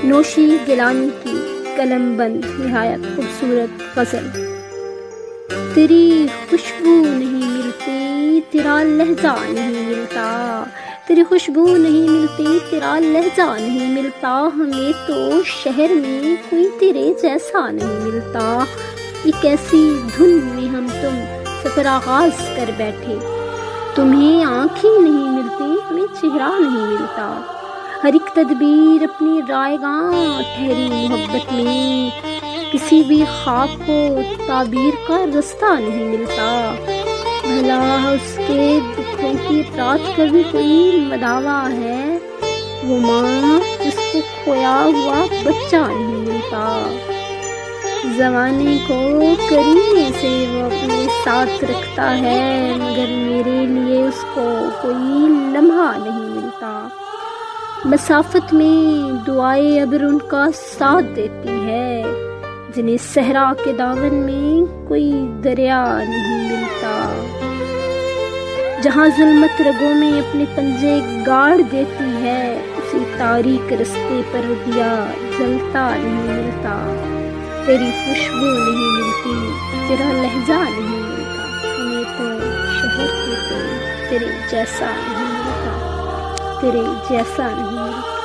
نوشی گیلانی کی قلم بند نہایت خوبصورت غزل۔ تیری خوشبو نہیں ملتی تیرا لہجہ نہیں ملتا، تیری خوشبو نہیں ملتی تیرا لہجہ نہیں ملتا، ہمیں تو شہر میں کوئی تیرے جیسا نہیں ملتا، ایک ایسی دھن میں ہم تم سفر آغاز کر بیٹھے، تمہیں آنکھیں نہیں ملتی ہمیں چہرہ نہیں ملتا، ہر ایک تدبیر اپنی رائے گاں ٹھہری محبت میں، کسی بھی خواب کو تعبیر کا رستہ نہیں ملتا، بھلا اس کے دکھوں کی رات کا بھی کوئی مداوا ہے، وہ ماں جس کو کھویا ہوا بچہ نہیں ملتا، زمانے کو کرینے سے وہ اپنے ساتھ رکھتا ہے، مگر میرے لیے اس کو کوئی لمحہ نہیں ملتا، مسافت میں دعائے ابر ان کا ساتھ دیتی ہے، جنہیں صحرا کے دامن میں کوئی دریا نہیں ملتا، جہاں ظلمت رگوں میں اپنے پنجے گاڑ دیتی ہے، اسی تاریک رستے پر دیا جلتا نہیں ملتا، تیری خوشبو نہیں ملتی تیرا لہجہ نہیں ملتا، ہمیں تو شہر کے کوئی تیرے جیسا نہیں ملتا، تیرے جیسا نہیں ملتا۔